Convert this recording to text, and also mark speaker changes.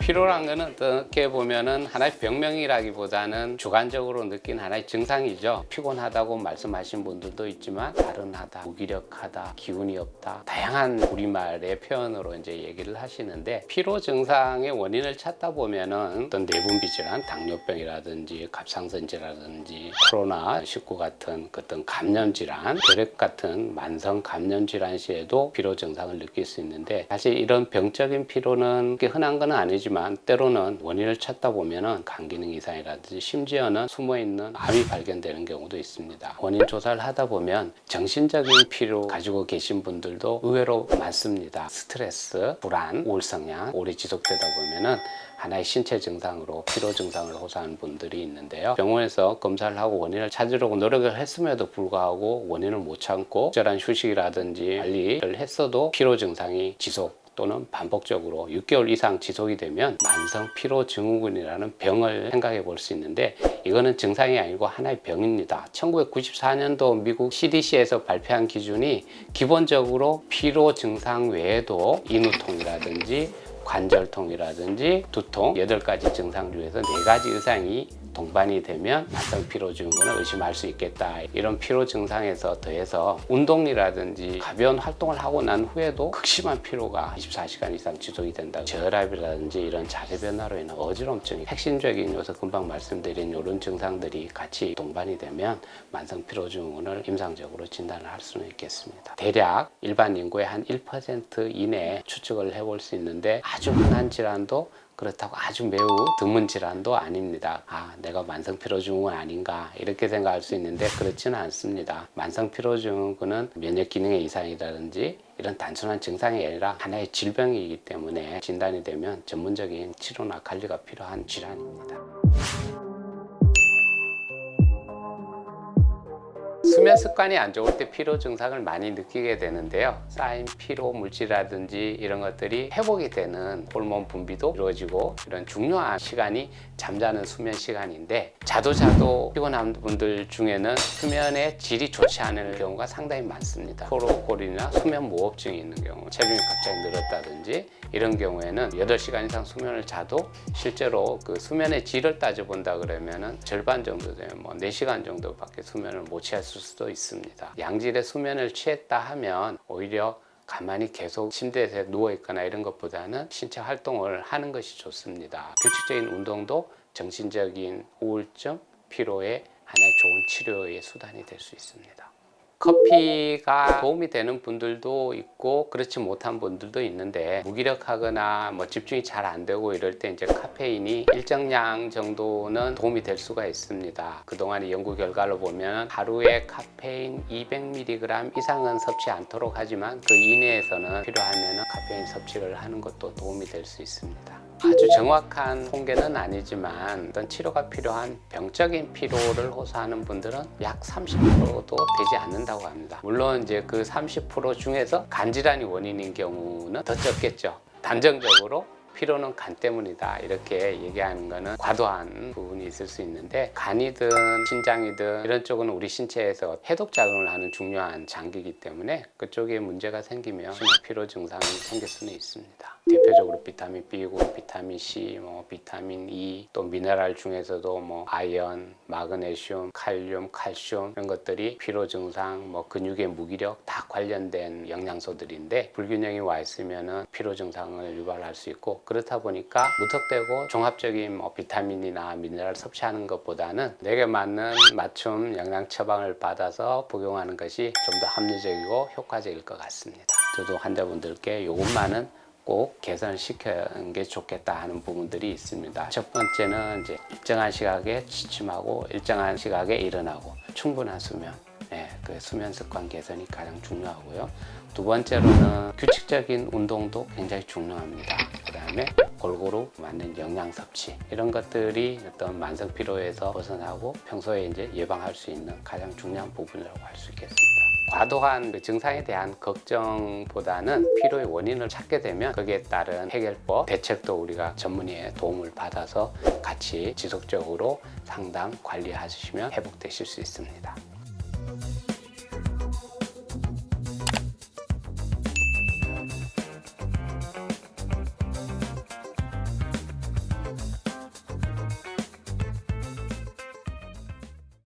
Speaker 1: 피로란 거는 어떻게 보면은 하나의 병명이라기보다는 주관적으로 느낀 하나의 증상이죠. 피곤하다고 말씀하신 분들도 있지만 나른하다, 무기력하다, 기운이 없다, 다양한 우리말의 표현으로 이제 얘기를 하시는데, 피로 증상의 원인을 찾다 보면은 어떤 내분비 질환, 당뇨병이라든지 갑상선질이라든지 코로나19 같은 어떤 감염 질환, 혈액 같은 만성 감염 질환 시에도 피로 증상을 느낄 수 있는데, 사실 이런 병적인 피로는 흔한 건 아니지만 때로는 원인을 찾다 보면은 간 기능 이상이라든지 심지어는 숨어있는 암이 발견되는 경우도 있습니다. 원인 조사를 하다 보면 정신적인 피로 가지고 계신 분들도 의외로 많습니다. 스트레스, 불안, 우울성향 오래 지속되다 보면은 하나의 신체 증상으로 피로 증상을 호소하는 분들이 있는데요. 병원에서 검사를 하고 원인을 찾으려고 노력을 했음에도 불구하고 원인을 못 찾고 적절한 휴식이라든지 관리를 했어도 피로 증상이 지속 또는 반복적으로 6개월 이상 지속이 되면 만성 피로 증후군이라는 병을 생각해 볼 수 있는데, 이거는 증상이 아니고 하나의 병입니다. 1994년도 미국 CDC에서 발표한 기준이 기본적으로 피로 증상 외에도 인후통이라든지 관절통이라든지 두통, 8가지 증상 중에서 4가지 이상이 동반이 되면 만성 피로 증후군을 의심할 수 있겠다. 이런 피로 증상에서 더해서 운동이라든지 가벼운 활동을 하고 난 후에도 극심한 피로가 24시간 이상 지속이 된다. 저혈압이라든지 이런 자세 변화로 인한 어지럼증이 핵심적인 요소, 금방 말씀드린 이런 증상들이 같이 동반이 되면 만성 피로 증후군을 임상적으로 진단을 할 수는 있겠습니다. 대략 일반 인구의 한 1% 이내에 추측을 해볼 수 있는데, 아주 흔한 질환도 그렇다고 아주 매우 드문 질환도 아닙니다. 내가 만성 피로 증후군 아닌가 이렇게 생각할 수 있는데 그렇지는 않습니다. 만성 피로 증후군은 면역 기능의 이상이라든지 이런 단순한 증상이 아니라 하나의 질병이기 때문에 진단이 되면 전문적인 치료나 관리가 필요한 질환입니다. 수면 습관이 안 좋을 때 피로 증상을 많이 느끼게 되는데요. 쌓인 피로 물질이라든지 이런 것들이 회복이 되는 호르몬 분비도 이루어지고, 이런 중요한 시간이 잠자는 수면 시간인데, 자도 피곤한 분들 중에는 수면의 질이 좋지 않은 경우가 상당히 많습니다. 코로골이나 수면 무호흡증이 있는 경우, 체중이 갑자기 늘었다든지 이런 경우에는 8시간 이상 수면을 자도 실제로 그 수면의 질을 따져본다 그러면은 절반 정도 되면 4시간 정도밖에 수면을 못 취했을 수도 있습니다. 양질의 수면을 취했다 하면 오히려 가만히 계속 침대에 누워 있거나 이런 것보다는 신체 활동을 하는 것이 좋습니다. 규칙적인 운동도 정신적인 우울증, 피로의 하나의 좋은 치료의 수단이 될 수 있습니다. 커피가 도움이 되는 분들도 있고 그렇지 못한 분들도 있는데, 무기력하거나 집중이 잘 안 되고 이럴 때 이제 카페인이 일정량 정도는 도움이 될 수가 있습니다. 그동안의 연구 결과를 보면 하루에 카페인 200mg 이상은 섭취 않도록 하지만 그 이내에서는 필요하면 카페인 섭취를 하는 것도 도움이 될 수 있습니다. 아주 정확한 통계는 아니지만 어떤 치료가 필요한 병적인 피로를 호소하는 분들은 약 30%도 되지 않는다고 합니다. 물론 이제 그 30% 중에서 간질환이 원인인 경우는 더 적겠죠. 단정적으로 피로는 간 때문이다 이렇게 얘기하는 거는 과도한 부분이 있을 수 있는데, 간이든 신장이든 이런 쪽은 우리 신체에서 해독 작용을 하는 중요한 장기이기 때문에 그쪽에 문제가 생기면 심한 피로 증상이 생길 수는 있습니다. 대표적으로 비타민 B9, 비타민 C, 비타민 E, 또 미네랄 중에서도 아연, 마그네슘, 칼륨, 칼슘 이런 것들이 피로 증상, 근육의 무기력 다 관련된 영양소들인데, 불균형이 와 있으면은 피로 증상을 유발할 수 있고, 그렇다 보니까 무턱대고 종합적인 비타민이나 미네랄 섭취하는 것보다는 내게 맞는 맞춤 영양 처방을 받아서 복용하는 것이 좀 더 합리적이고 효과적일 것 같습니다. 저도 환자분들께 이것만은 꼭 개선을 시키는 게 좋겠다 하는 부분들이 있습니다. 첫 번째는 이제 일정한 시각에 취침하고 일정한 시각에 일어나고 충분한 수면, 그 수면 습관 개선이 가장 중요하고요. 두 번째로는 규칙적인 운동도 굉장히 중요합니다. 그 다음에 골고루 맞는 영양 섭취, 이런 것들이 어떤 만성 피로에서 벗어나고 평소에 이제 예방할 수 있는 가장 중요한 부분이라고 할 수 있겠습니다. 과도한 그 증상에 대한 걱정보다는 피로의 원인을 찾게 되면 거기에 따른 해결법, 대책도 우리가 전문의의 도움을 받아서 같이 지속적으로 상담, 관리하시면 회복되실 수 있습니다.